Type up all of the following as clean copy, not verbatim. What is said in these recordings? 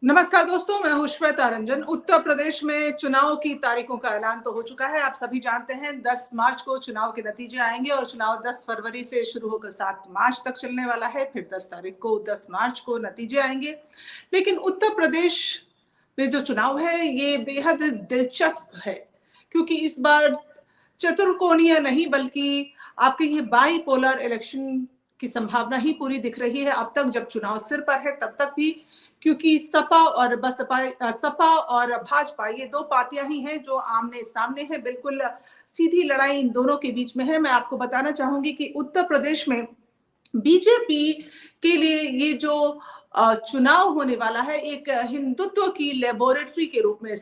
नमस्कार दोस्तों, मैं हूं श्वेता रंजन। उत्तर प्रदेश में चुनाव की तारीखों का ऐलान तो हो चुका है। आप सभी जानते हैं 10 मार्च को चुनाव के नतीजे आएंगे और चुनाव 10 फरवरी से शुरू होकर 7 मार्च तक चलने वाला है। फिर 10 तारीख को 10 मार्च को नतीजे आएंगे। लेकिन उत्तर प्रदेश में जो चुनाव है ये बेहद दिलचस्प है, क्योंकि इस बार चतुर्कोणीय नहीं बल्कि आपके ये बाईपोलर इलेक्शन की संभावना ही पूरी दिख रही है। अब तक जब चुनाव सिर पर है तब तक भी, क्योंकि सपा और भाजपा ये दो पार्टियां ही हैं जो आमने सामने हैं। बिल्कुल सीधी लड़ाई इन दोनों के बीच में है। मैं आपको बताना चाहूंगी कि उत्तर प्रदेश में बीजेपी के लिए ये जो चुनाव होने वाला है एक हिंदुत्व की लेबोरेटरी के रूप में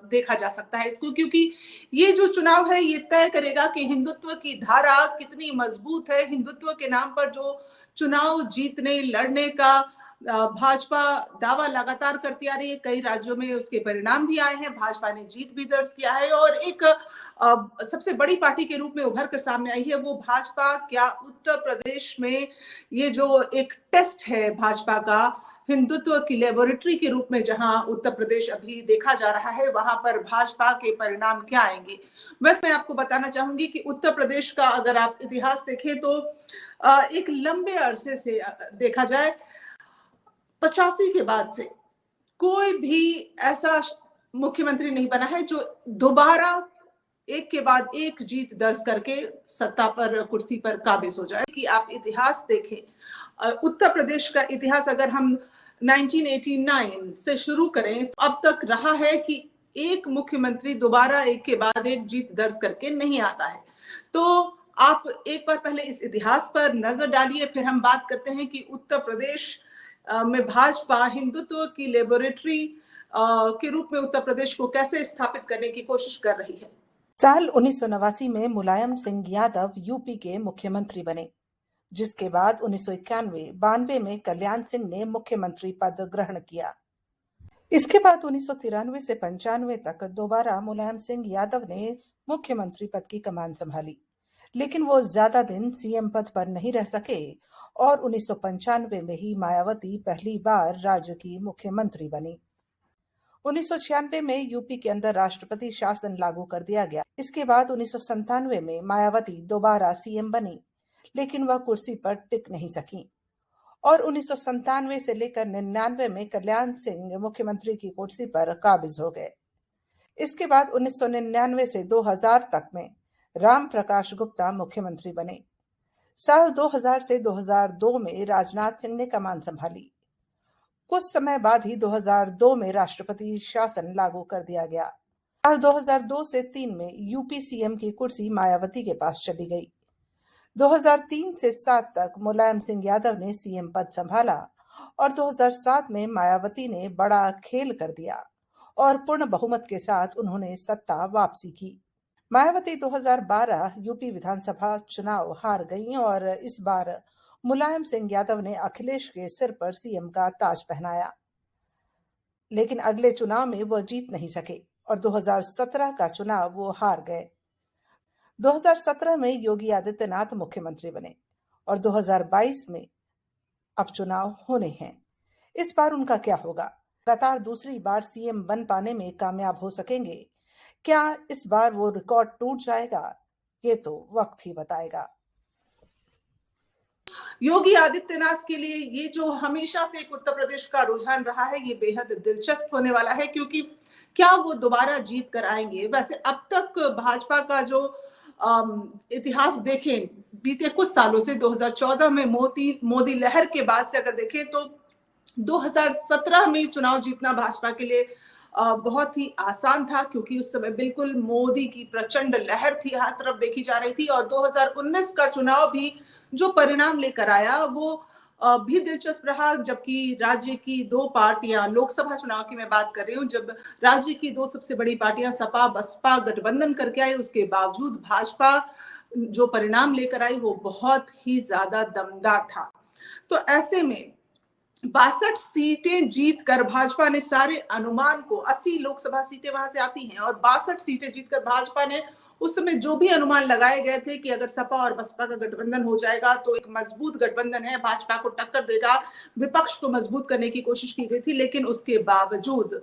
देखा जा सकता है इसको, क्योंकि ये जो चुनाव है ये तय करेगा कि हिंदुत्व की धारा कितनी मजबूत है। हिंदुत्व के नाम पर जो चुनाव जीतने लड़ने का भाजपा दावा लगातार करती आ रही है। कई राज्यों में उसके परिणाम भी आए हैं। भाजपा ने जीत भी दर्ज किया है और एक सबसे बड़ी पार्टी के रूप में उभर कर सामने आई है वो भाजपा। क्या उत्तर प्रदेश में ये जो एक टेस्ट है भाजपा का हिंदुत्व की लेबोरेटरी के रूप में, जहां उत्तर प्रदेश अभी देखा जा रहा है, वहां पर भाजपा के परिणाम क्या आएंगे? बस मैं आपको बताना चाहूंगी कि उत्तर प्रदेश का अगर आप इतिहास देखें तो एक लंबे अरसे से देखा जाए 85 के बाद से कोई भी ऐसा मुख्यमंत्री नहीं बना है जो दोबारा एक के बाद एक जीत दर्ज करके सत्ता पर कुर्सी पर काबिज हो जाए। कि आप इतिहास देखें, उत्तर प्रदेश का इतिहास अगर हम 1989 से शुरू करें तो अब तक रहा है कि एक मुख्यमंत्री दोबारा एक के बाद एक जीत दर्ज करके नहीं आता है। तो आप एक बार पहले इस इतिहास पर नजर डालिए, फिर हम बात करते हैं कि उत्तर प्रदेश में भाजपा हिंदुत्व की लेबोरेटरी के रूप में उत्तर प्रदेश को कैसे स्थापित करने की कोशिश कर रही है। साल 1989 में मुलायम सिंह यादव यूपी के मुख्यमंत्री बने, जिसके बाद 1991-92 में कल्याण सिंह ने मुख्यमंत्री पद ग्रहण किया। इसके बाद 1993 से 95 तक दोबारा मुलायम सिंह यादव ने मुख्यमंत्री पद की कमान संभाली, लेकिन वो ज्यादा दिन सीएम पद पर नहीं रह सके और 1995 में ही मायावती पहली बार राज्य की मुख्यमंत्री बनी। 1996 में यूपी के अंदर राष्ट्रपति शासन लागू कर दिया गया। इसके बाद 1997 में मायावती दोबारा सीएम बनी, लेकिन वह कुर्सी पर टिक नहीं सकी और 1997 से लेकर 99 में कल्याण सिंह मुख्यमंत्री की कुर्सी पर काबिज हो गए। इसके बाद 1999 से 2000 तक में राम प्रकाश गुप्ता मुख्यमंत्री बने। साल 2000 से 2002 में राजनाथ सिंह ने कमान संभाली। कुछ समय बाद ही 2002 में राष्ट्रपति शासन लागू कर दिया गया। साल 2002 से 3 में यूपी सीएम की कुर्सी मायावती के पास चली गई। 2003 से 7 तक मुलायम सिंह यादव ने सीएम पद संभाला और 2007 में मायावती ने बड़ा खेल कर दिया और पूर्ण बहुमत के साथ उन्होंने सत्ता वापसी की। मायावती 2012 यूपी विधानसभा चुनाव हार गईं और इस बार मुलायम सिंह यादव ने अखिलेश के सिर पर सीएम का ताज पहनाया, लेकिन अगले चुनाव में वो जीत नहीं सके और 2017 का चुनाव वो हार गए। 2017 में योगी आदित्यनाथ मुख्यमंत्री बने और 2022 में अब चुनाव होने हैं। इस बार उनका क्या होगा? लगातार दूसरी बार सीएम बन पाने में कामयाब हो सकेंगे? क्या इस बार वो रिकॉर्ड टूट जाएगा? ये तो वक्त ही बताएगा। योगी आदित्यनाथ के लिए ये जो हमेशा से एक उत्तर प्रदेश का रुझान रहा है ये बेहद दिलचस्प होने वाला है, क्योंकि क्या वो दोबारा जीत कर आएंगे? वैसे अब तक भाजपा का जो इतिहास देखें बीते कुछ सालों से 2014 में मोदी लहर के बाद से अगर देखें तो 2017 में चुनाव जीतना भाजपा के लिए बहुत ही आसान था, क्योंकि उस समय बिल्कुल मोदी की प्रचंड लहर थी, हर तरफ देखी जा रही थी। और 2019 का चुनाव भी जो परिणाम लेकर आया वो भी दिलचस्प रहा, जबकि राज्य की दो पार्टियां, लोकसभा चुनाव की मैं बात कर रही हूँ, जब राज्य की दो सबसे बड़ी पार्टियां सपा बसपा गठबंधन करके आई, उसके बावजूद भाजपा जो परिणाम लेकर आई वो बहुत ही ज्यादा दमदार था। तो ऐसे में 62 सीटें जीतकर भाजपा ने सारे अनुमान को, 80 लोकसभा सीटें वहां से आती हैं और 62 सीटें जीतकर भाजपा ने उस समय जो भी अनुमान लगाए गए थे कि अगर सपा और बसपा का गठबंधन हो जाएगा तो एक मजबूत गठबंधन है, भाजपा को टक्कर देगा, विपक्ष को मजबूत करने की कोशिश की गई थी। लेकिन उसके बावजूद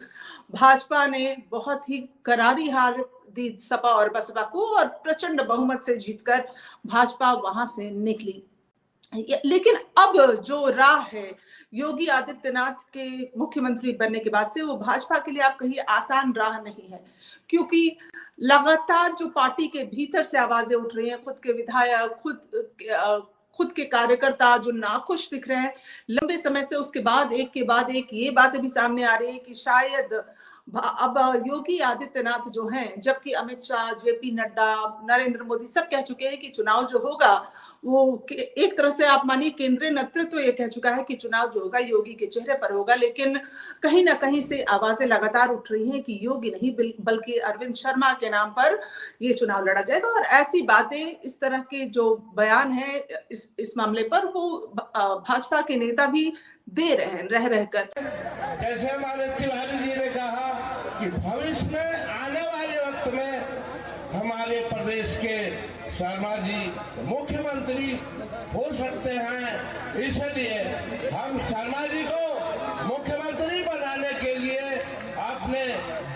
भाजपा ने बहुत ही करारी हार दी सपा और बसपा को और प्रचंड बहुमत से जीतकर भाजपा वहां से निकली। लेकिन अब जो राह है योगी आदित्यनाथ के मुख्यमंत्री बनने के बाद से, वो भाजपा के लिए आप कहिए आसान राह नहीं है, क्योंकि लगातार जो पार्टी के भीतर से आवाजें उठ रही हैं, खुद के विधायक, खुद के कार्यकर्ता जो नाखुश दिख रहे हैं लंबे समय से, उसके बाद एक ये बातें भी सामने आ रही है कि शायद अब योगी आदित्यनाथ जो हैं, जबकि अमित शाह, जेपी नड्डा, नरेंद्र मोदी सब कह चुके हैं कि चुनाव जो होगा वो एक तरह से आप मानिए केंद्रीय नेतृत्व ये कह चुका है कि चुनाव जो होगा योगी के चेहरे पर होगा। लेकिन कहीं ना कहीं से आवाजें लगातार उठ रही हैं कि योगी नहीं बल्कि अरविंद शर्मा के नाम पर ये चुनाव लड़ा जाएगा। और ऐसी बातें, इस तरह के जो बयान है इस मामले पर, वो भाजपा के नेता भी दे रहे हैं रह रहकर। जैसे हमारे तिवारी जी ने कहा कि भविष्य में आने वाले वक्त में हमारे प्रदेश के शर्मा जी मुख्यमंत्री हो सकते हैं, इसलिए हम शर्मा जी को मुख्यमंत्री बनाने के लिए अपने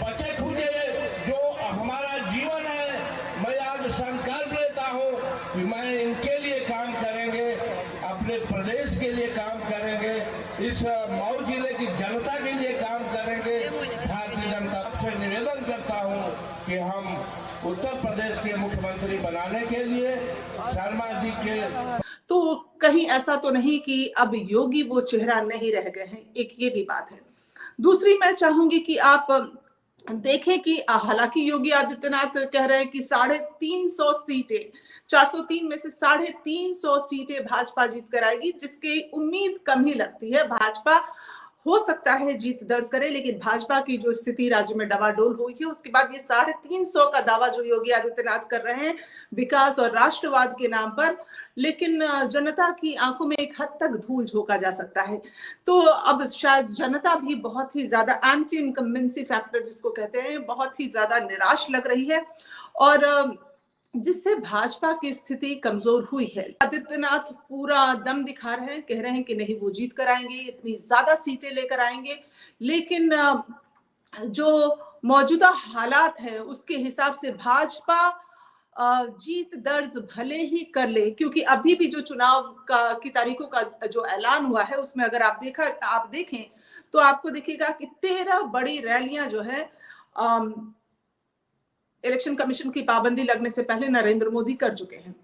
बचे खुचे जो हमारा जीवन है, मैं आज संकल्प लेता हूं कि मैं इनके लिए काम करेंगे, अपने प्रदेश के लिए काम करेंगे, इस मऊ जिले की जनता के लिए काम करेंगे। भारतीय जनता से निवेदन करता हूं कि हम उत्तर प्रदेश के मुख्यमंत्री बनाने के लिए शर्मा जी के। तो कहीं ऐसा तो नहीं कि अब योगी वो चेहरा नहीं रह गए हैं, एक ये भी बात है। दूसरी मैं चाहूंगी कि आप देखें कि हालांकि योगी आदित्यनाथ कह रहे हैं कि 350 सीटें, 403 में से 350 सीटें भाजपा जीत कर आएगी, जिसकी उम्मीद कम ही लगती है। भाजपा हो सकता है जीत दर्ज करे, लेकिन भाजपा की जो स्थिति राज्य में डवाडोल हुई है, उसके बाद ये 350 का दावा जो योगी आदित्यनाथ कर रहे हैं विकास और राष्ट्रवाद के नाम पर, लेकिन जनता की आंखों में एक हद तक धूल झोंका जा सकता है। तो अब शायद जनता भी बहुत ही ज्यादा एंटी इनकम्बेंसी फैक्टर जिसको कहते हैं, बहुत ही ज्यादा निराश लग रही है और जिससे भाजपा की स्थिति कमजोर हुई है। आदित्यनाथ पूरा दम दिखा रहे हैं, कह रहे हैं कि नहीं वो जीत कर आएंगे, इतनी ज्यादा सीटें लेकर आएंगे, लेकिन जो मौजूदा हालात है उसके हिसाब से भाजपा जीत दर्ज भले ही कर ले, क्योंकि अभी भी जो चुनाव की तारीखों का जो ऐलान हुआ है उसमें अगर आप देखें तो आपको दिखेगा कि 13 बड़ी रैलियां जो है इलेक्शन कमीशन की पाबंदी लगने से पहले नरेंद्र मोदी कर चुके हैं।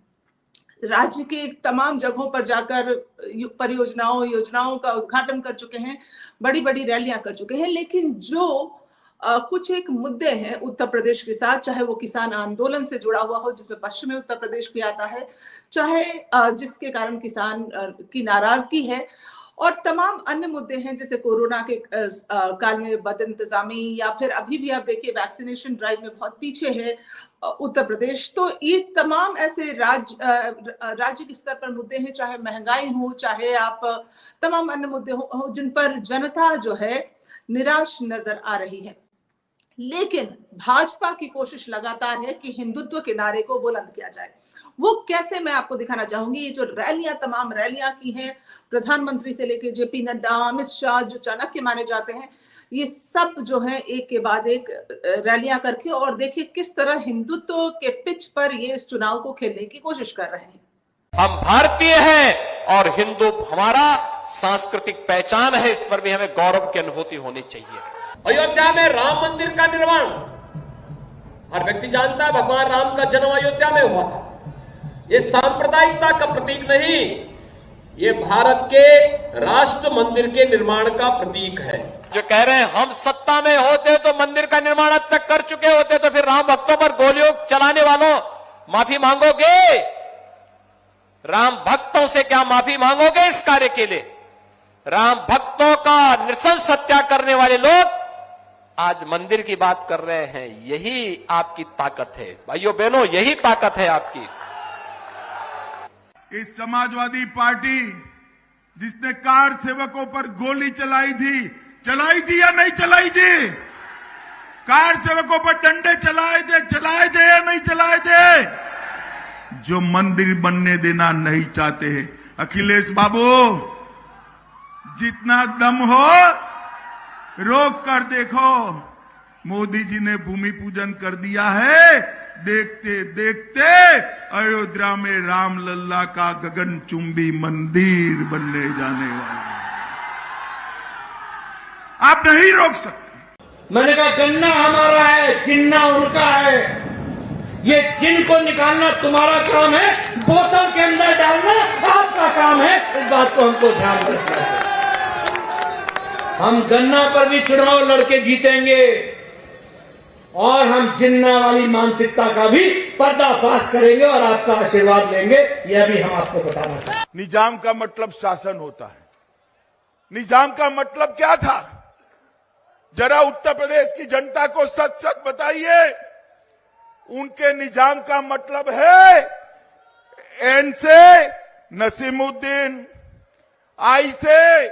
राज्य के तमाम जगहों पर जाकर योजनाओं का उद्घाटन कर चुके हैं, बड़ी बड़ी रैलियां कर चुके हैं। लेकिन जो कुछ एक मुद्दे हैं उत्तर प्रदेश के साथ, चाहे वो किसान आंदोलन से जुड़ा हुआ हो जिसमें पश्चिमी उत्तर प्रदेश भी आता है, चाहे जिसके कारण किसान की नाराजगी है, और तमाम अन्य मुद्दे हैं जैसे कोरोना के काल में बदइंतजामी, या फिर अभी भी आप देखिए वैक्सीनेशन ड्राइव में बहुत पीछे है उत्तर प्रदेश। तो ये तमाम ऐसे राज्य के स्तर पर मुद्दे हैं, चाहे महंगाई हो, चाहे आप तमाम अन्य मुद्दे हो जिन पर जनता जो है निराश नजर आ रही है। लेकिन भाजपा की कोशिश लगातार है कि हिंदुत्व के नारे को बुलंद किया जाए। वो कैसे, मैं आपको दिखाना चाहूंगी। ये जो तमाम रैलियां की हैं, प्रधानमंत्री से लेकर जेपी नड्डा, अमित शाह जो चाणक्य माने जाते हैं, ये सब जो है एक के बाद एक रैलियां करके, और देखिए किस तरह हिंदुत्व के पिच पर ये इस चुनाव को खेलने की कोशिश कर रहे हैं। हम भारतीय हैं और हिंदू हमारा सांस्कृतिक पहचान है, इस पर भी हमें गौरव की अनुभूति होनी चाहिए। अयोध्या में राम मंदिर का निर्माण, हर व्यक्ति जानता है भगवान राम का जन्म अयोध्या में हुआ था। ये सांप्रदायिकता का प्रतीक नहीं, ये भारत के राष्ट्र मंदिर के निर्माण का प्रतीक है। जो कह रहे हैं हम सत्ता में होते तो मंदिर का निर्माण अब तक कर चुके होते, तो फिर राम भक्तों पर गोलियों चलाने वालों माफी मांगोगे? राम भक्तों से क्या माफी मांगोगे इस कार्य के लिए? राम भक्तों का नृशंस हत्या करने वाले लोग आज मंदिर की बात कर रहे हैं। यही आपकी ताकत है भाइयों बहनों, यही ताकत है आपकी। इस समाजवादी पार्टी जिसने कार सेवकों पर गोली चलाई थी या नहीं चलाई थी? कार सेवकों पर डंडे चलाए थे या नहीं चलाए थे? जो मंदिर बनने देना नहीं चाहते हैं। अखिलेश बाबू, जितना दम हो रोक कर देखो। मोदी जी ने भूमि पूजन कर दिया है, देखते देखते अयोध्या में रामलला का गगनचुंबी मंदिर बनने जाने वाला है। आप नहीं रोक सकते। मैंने कहा गन्ना हमारा है, चिन्ना उनका है। ये चिन्ह को निकालना तुम्हारा काम है, बोतल के अंदर डालना आपका काम है। इस बात को हमको ध्यान रखना है। हम गन्ना पर भी चुनाव लड़के जीतेंगे और हम चिन्ना वाली मानसिकता का भी पर्दाफाश करेंगे और आपका आशीर्वाद लेंगे। यह भी हम आपको बताना चाहते हैं। निजाम का मतलब शासन होता है। निजाम का मतलब क्या था? जरा उत्तर प्रदेश की जनता को सच सच बताइए। उनके निजाम का मतलब है एन से नसीमुद्दीन, आई से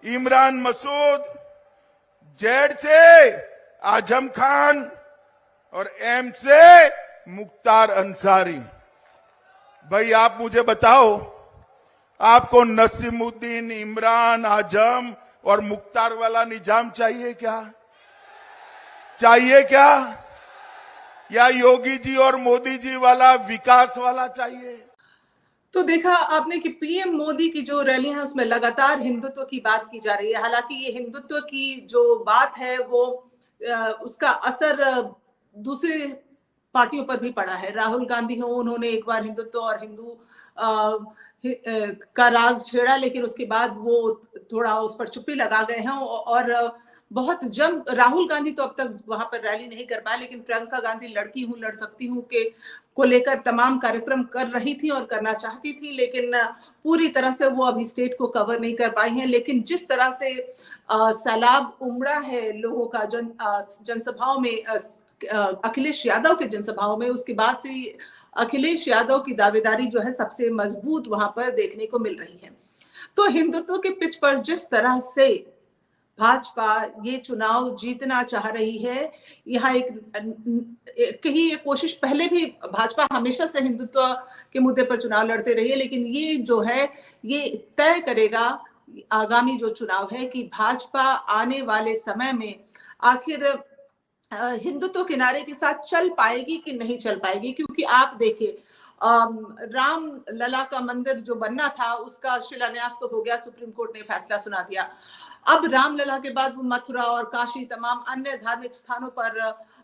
इमरान मसूद, जेड से आजम खान और एम से मुख्तार अंसारी। भाई आप मुझे बताओ, आपको नसीमुद्दीन, इमरान, आजम और मुख्तार वाला निजाम चाहिए क्या? चाहिए क्या? या योगी जी और मोदी जी वाला विकास वाला चाहिए? तो देखा आपने कि पीएम मोदी की जो रैली है उसमें लगातार हिंदुत्व की बात की जा रही है। हालांकि ये हिंदुत्व की जो बात है वो उसका असर दूसरी पार्टियों पर भी पड़ा है। राहुल गांधी हो, उन्होंने एक बार हिंदुत्व और हिंदू का राग छेड़ा, लेकिन उसके बाद वो थोड़ा उस पर चुप्पी लगा गए हैं और बहुत राहुल गांधी तो अब तक वहां पर रैली नहीं कर पाए, लेकिन प्रियंका गांधी लड़की हूं, लड़ सकती हूं के को लेकर तमाम कार्यक्रम कर रही थी और करना चाहती थी, लेकिन पूरी तरह से वो अभी स्टेट को कवर नहीं कर पाई हैं। लेकिन जिस तरह से सैलाब उमड़ा है लोगों का जनसभाओं में, अखिलेश यादव के जनसभाओं में, उसके बाद से अखिलेश यादव की दावेदारी जो है सबसे मजबूत वहां पर देखने को मिल रही है। तो हिंदुत्व के पिच पर जिस तरह से भाजपा ये चुनाव जीतना चाह रही है, यहाँ कहीं एक कोशिश, पहले भी भाजपा हमेशा से हिंदुत्व के मुद्दे पर चुनाव लड़ते रही है, लेकिन ये जो है ये तय करेगा आगामी जो चुनाव है कि भाजपा आने वाले समय में आखिर हिंदुत्व के नारे के साथ चल पाएगी कि नहीं चल पाएगी। क्योंकि आप देखिए, राम लला का मंदिर जो बनना था उसका शिलान्यास तो हो गया, सुप्रीम कोर्ट ने फैसला सुना दिया। अब रामलला के बाद मथुरा और काशी, तमाम अन्य धार्मिक स्थानों पर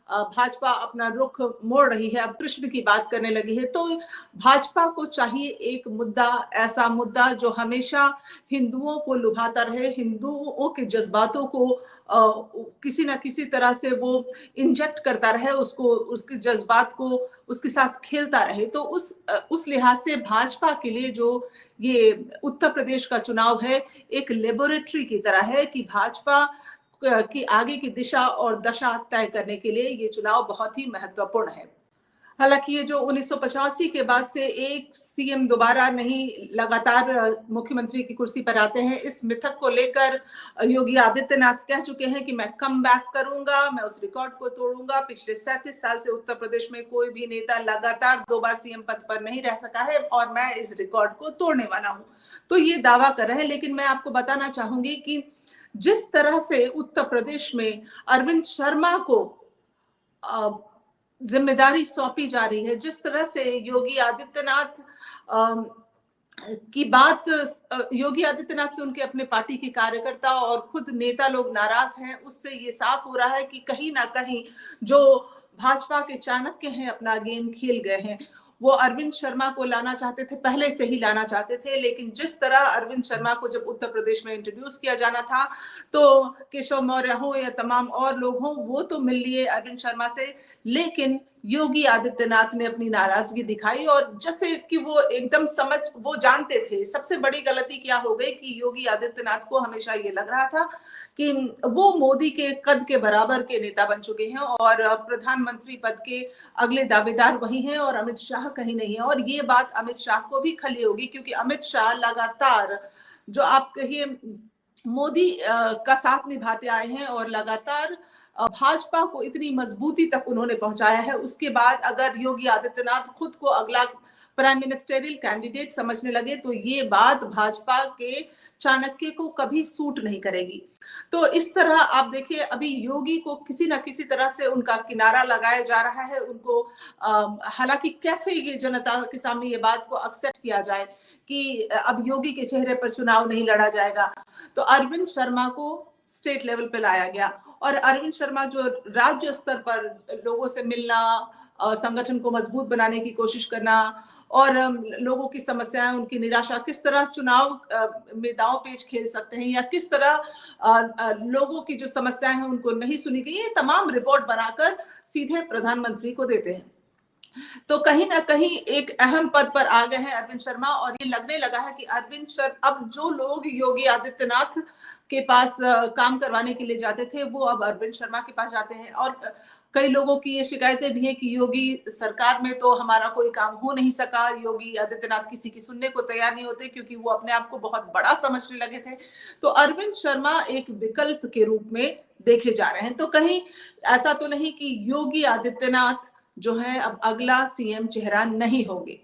भाजपा अपना रुख मोड़ रही है, अब कृष्ण की बात करने लगी है। तो भाजपा को चाहिए एक मुद्दा, ऐसा मुद्दा जो हमेशा हिंदुओं को लुभाता रहे, हिंदुओं के जज्बातों को किसी ना किसी तरह से वो इंजेक्ट करता रहे, उसको, उसके जज्बात को उसके साथ खेलता रहे। तो उस लिहाज से भाजपा के लिए जो ये उत्तर प्रदेश का चुनाव है एक लेबोरेटरी की तरह है कि भाजपा की आगे की दिशा और दशा तय करने के लिए ये चुनाव बहुत ही महत्वपूर्ण है। हालांकि ये जो 1985 के बाद से एक सीएम दोबारा नहीं लगातार मुख्यमंत्री की कुर्सी पर आते हैं, इस मिथक को लेकर योगी आदित्यनाथ कह चुके हैं कि मैं कम बैक करूंगा, मैं उस रिकॉर्ड को तोड़ूंगा। पिछले 37 साल से उत्तर प्रदेश में कोई भी नेता लगातार 2 बार सीएम पद पर नहीं रह सका है और मैं इस रिकॉर्ड को तोड़ने वाला हूं, तो ये दावा कर रहे हैं। लेकिन मैं आपको बताना चाहूंगी कि जिस तरह से उत्तर प्रदेश में अरविंद शर्मा को जिम्मेदारी सौंपी जा रही है, जिस तरह से योगी आदित्यनाथ की बात, योगी आदित्यनाथ से उनके अपने पार्टी के कार्यकर्ता और खुद नेता लोग नाराज हैं, उससे ये साफ हो रहा है कि कहीं ना कहीं जो भाजपा के चाणक्य हैं अपना गेम खेल गए हैं। वो अरविंद शर्मा को लाना चाहते थे, पहले से ही लाना चाहते थे, लेकिन जिस तरह अरविंद शर्मा को जब उत्तर प्रदेश में इंट्रोड्यूस किया जाना था तो केशव मौर्य हो या तमाम और लोग हों, वो तो मिल लिए अरविंद शर्मा से, लेकिन योगी आदित्यनाथ ने अपनी नाराजगी दिखाई और जैसे कि वो एकदम वो जानते थे। सबसे बड़ी गलती क्या हो गई कि योगी आदित्यनाथ को हमेशा ये लग रहा था कि वो मोदी के कद के बराबर के नेता बन चुके हैं और प्रधानमंत्री पद के अगले दावेदार वही हैं और अमित शाह कहीं नहीं है। और ये बात अमित शाह को भी खली होगी, क्योंकि अमित शाह लगातार, जो आप कहिए, मोदी का साथ निभाते आए हैं और लगातार भाजपा को इतनी मजबूती तक उन्होंने पहुंचाया है, उसके बाद अगर योगी आदित्यनाथ खुद को अगला प्राइम मिनिस्टरियल कैंडिडेट समझने लगे तो ये बात भाजपा के चाणक्य को कभी सूट नहीं करेगी। तो इस तरह आप देखिए, अभी योगी को किसी ना किसी तरह से उनका किनारा लगाया जा रहा है उनको। हालांकि कैसे ये जनता के सामने ये बात को एक्सेप्ट किया जाए कि अब योगी के चेहरे पर चुनाव नहीं लड़ा जाएगा, तो अरविंद शर्मा को स्टेट लेवल पे लाया गया। और अरविंद शर्मा जो राज्य स्तर पर लोगों से मिलना, संगठन को मजबूत बनाने की कोशिश करना और लोगों की समस्याएं, उनकी निराशा, किस तरह चुनाव में दांव पेच खेल सकते हैं या किस तरह लोगों की जो समस्याएं हैं उनको नहीं सुनी गई, ये तमाम रिपोर्ट बनाकर सीधे प्रधानमंत्री को देते हैं। तो कहीं ना कहीं एक अहम पद पर आ गए हैं अरविंद शर्मा, और ये लगने लगा है कि अब जो लोग योगी आदित्यनाथ के पास काम करवाने के लिए जाते थे वो अब अरविंद शर्मा के पास जाते हैं। और कई लोगों की ये शिकायतें भी हैं कि योगी सरकार में तो हमारा कोई काम हो नहीं सका, योगी आदित्यनाथ किसी की सुनने को तैयार नहीं होते क्योंकि वो अपने आप को बहुत बड़ा समझने लगे थे। तो अरविंद शर्मा एक विकल्प के रूप में देखे जा रहे हैं। तो कहीं ऐसा तो नहीं कि योगी आदित्यनाथ जो है अब अगला सीएम चेहरा नहीं होंगे।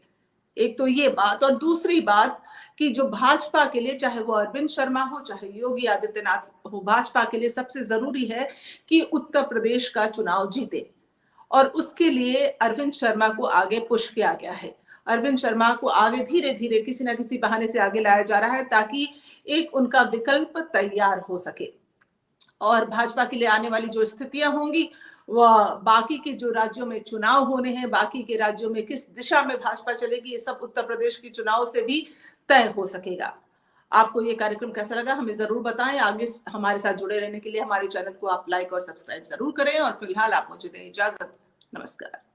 एक तो ये बात, और दूसरी बात कि जो भाजपा के लिए, चाहे वो अरविंद शर्मा हो चाहे योगी आदित्यनाथ हो, भाजपा के लिए सबसे जरूरी है कि उत्तर प्रदेश का चुनाव जीते, और उसके लिए अरविंद शर्मा को आगे पुश किया गया है। अरविंद शर्मा को आगे धीरे धीरे किसी ना किसी बहाने से आगे लाया जा रहा है ताकि एक उनका विकल्प तैयार हो सके। और भाजपा के लिए आने वाली जो स्थितियां होंगी, वह बाकी के जो राज्यों में चुनाव होने हैं, बाकी के राज्यों में किस दिशा में भाजपा चलेगी, ये सब उत्तर प्रदेश के चुनाव से भी तय हो सकेगा। आपको ये कार्यक्रम कैसा लगा हमें जरूर बताएं। आगे हमारे साथ जुड़े रहने के लिए हमारे चैनल को आप लाइक और सब्सक्राइब जरूर करें, और फिलहाल आप मुझे दें इजाजत। नमस्कार।